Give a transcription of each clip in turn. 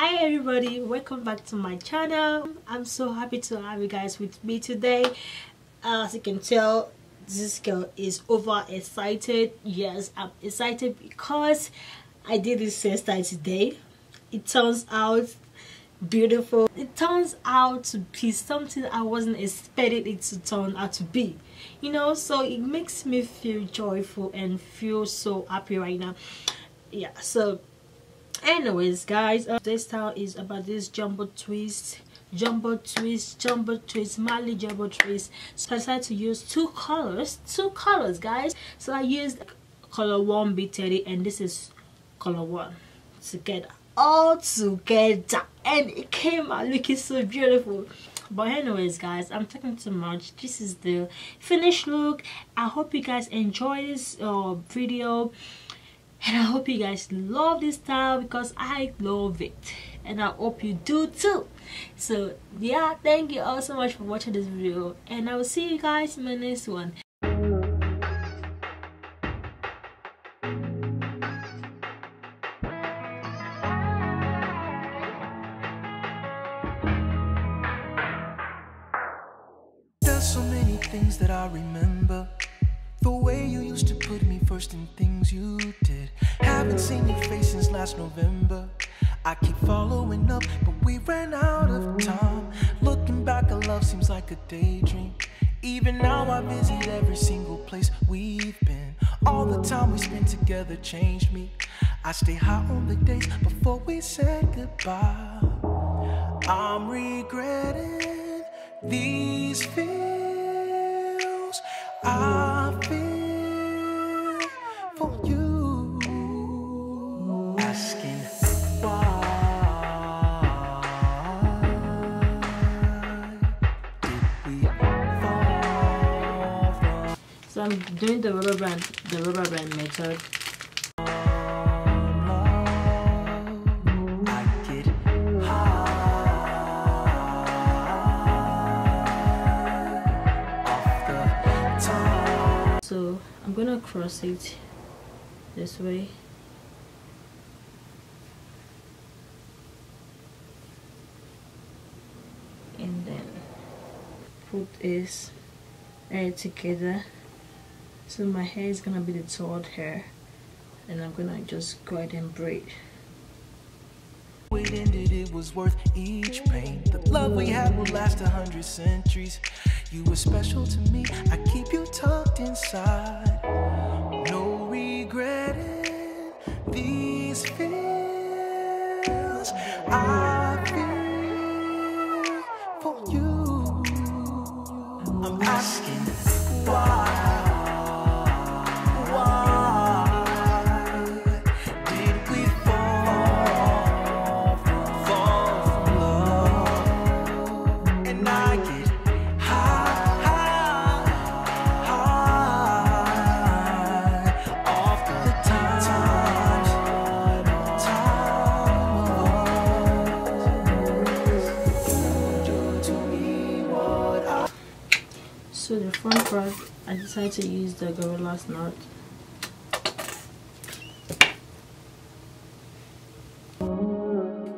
Hi everybody, welcome back to my channel. I'm so happy to have you guys with me today. As you can tell, this girl is over excited. Yes, I'm excited because I did this hairstyle today. It turns out beautiful. It turns out to be something I wasn't expecting it to turn out to be, you know, so it makes me feel joyful and feel so happy right now. Yeah, so anyways guys, this style is about this jumbo twist Marley jumbo twist. So I decided to use two colors guys. So I used color 1 B30 and this is color 1 together, all together, and it came out looking so beautiful. But anyways guys, I'm talking too much. This is the finished look. I hope you guys enjoy this video, and I hope you guys love this style because I love it, and I hope you do too. So yeah, thank you all so much for watching this video, and I will see you guys in my next one. There's so many things that I remember. The way you used to put me first in things you did. Haven't seen your face since last November. I keep following up, but we ran out of time. Looking back, our love seems like a daydream. Even now I visit every single place we've been. All the time we spent together changed me. I stay high on the days before we said goodbye. I'm regretting these feels I feel for you, asking why did we fall from. So I'm doing the rubber band method. I get high off the top. So I'm gonna cross it this way. And then put this hair together. So my hair is gonna be the third hair, and I'm gonna just go ahead and braid. It ended, it was worth each pain. The love we had will last 100 centuries. You were special to me, I keep you tucked inside. No regretting these feels I feel for you. I'm asking why did we fall from love? And I get high off the time. So the front part, I decided to use the gorilla's knot.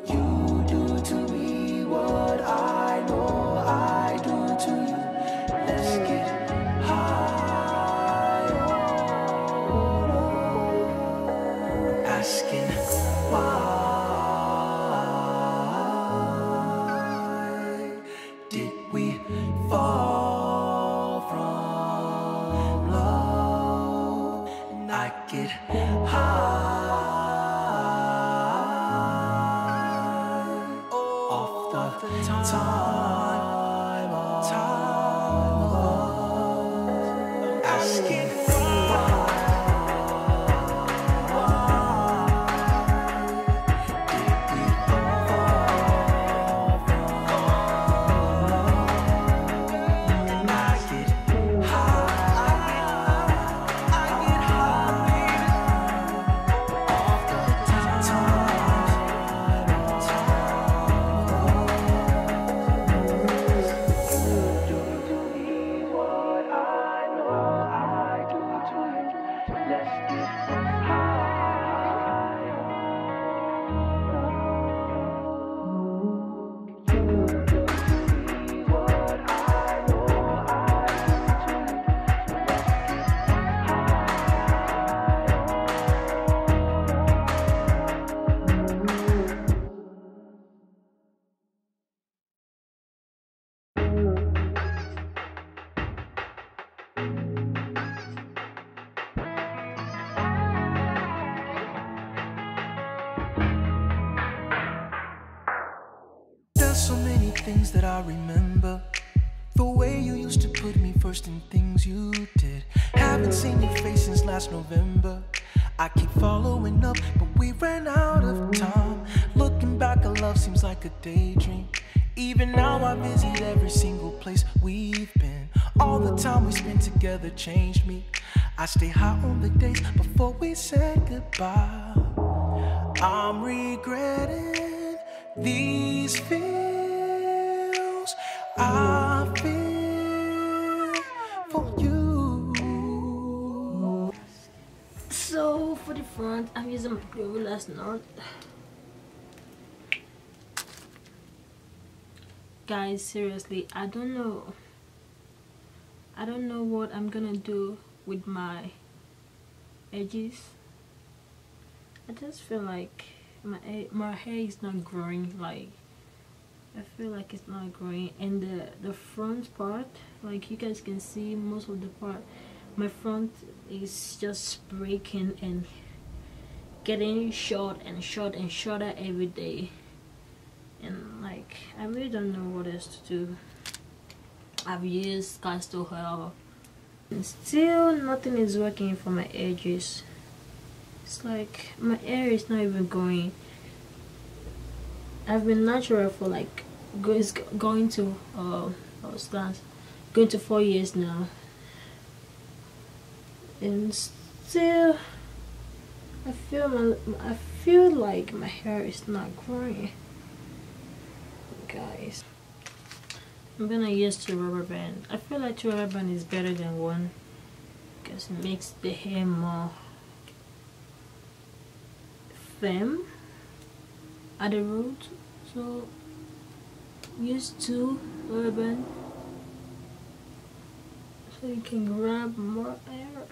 You do to me what I know I do to you. Let's get high on love. Asking why did we fall from love? And I get high off the time of asking why did we fall from love? And I get high, off the time. many things that I remember. The way you used to put me first in things you did. Haven't seen your face since last November. I keep following up, but we ran out of time. Looking back, our love seems like a daydream. Even now I visit every single place we've been. All the time we spent together changed me. I stay high on the days before we said goodbye. I'm regretting these feels I feel for you. So for the front, I'm using my Gorillaz knot. Guys, seriously, I don't know what I'm gonna do with my edges. I just feel like my hair is not growing. Like, I feel like it's not growing, and the front part, like you guys can see, most of the part, my front is just breaking and getting short and short and shorter every day. And like, I really don't know what else to do. I've used castor oil and still nothing is working for my edges. It's like my hair is not even going. I've been natural for like going to 4 years now, and still I feel like my hair is not growing. Guys, I'm gonna use 2 rubber band. I feel like 2 rubber band is better than 1 because it makes the hair more firm at the root. So use 2 rubber band so you can grab more air.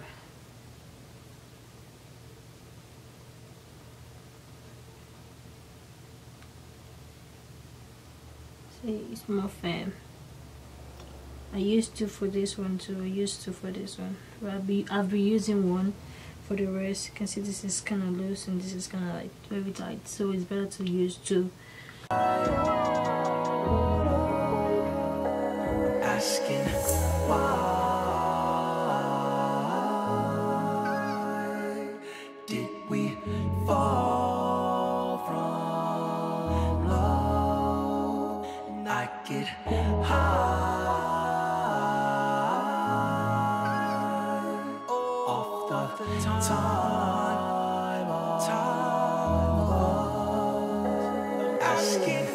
See, it's more firm. I used 2 for this one too. I used 2 for this one. But I've been using 1 for the rest. You can see this is kind of loose and this is kind of like very tight. So it's better to use 2. Asking why did we fall from love? And I get high off the time asking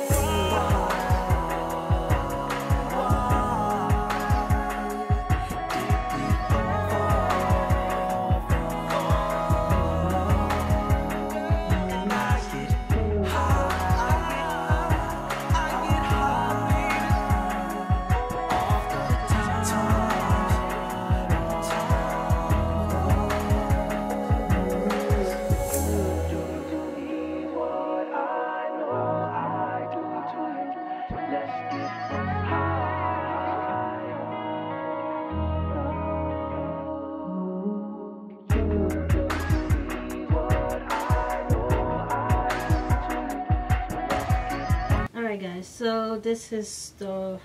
Guys, so this is the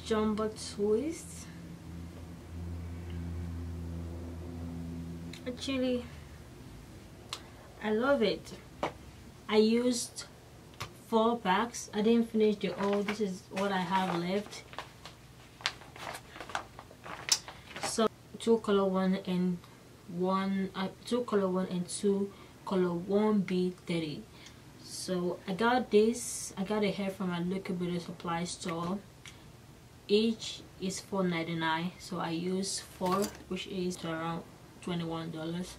jumbo twist. Actually, I love it. I used 4 packs. I didn't finish the all. This is what I have left. So 2 color 1 and 1 2 color 1 and 2 color 1B30. So I got this. I got a hair from a local beauty supply store. Each is $4.99. So I used 4, which is around $21.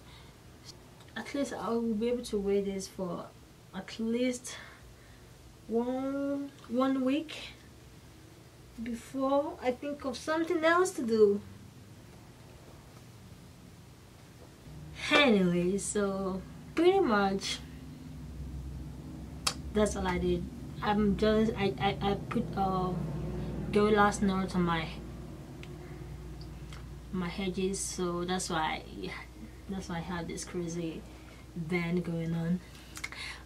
At least I will be able to wear this for at least one week before I think of something else to do. Anyway, so pretty much that's all I did. I put Gorillaz knot on my hedges, so that's why I have this crazy band going on.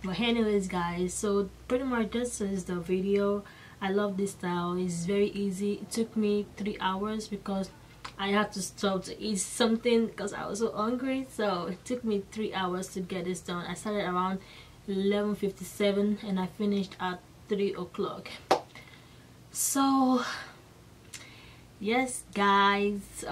But anyways guys, so pretty much this is the video. I love this style. It's very easy. It took me 3 hours because I had to stop to eat something because I was so hungry. So it took me 3 hours to get this done. I started around 11:57 and I finished at 3 o'clock. So yes guys,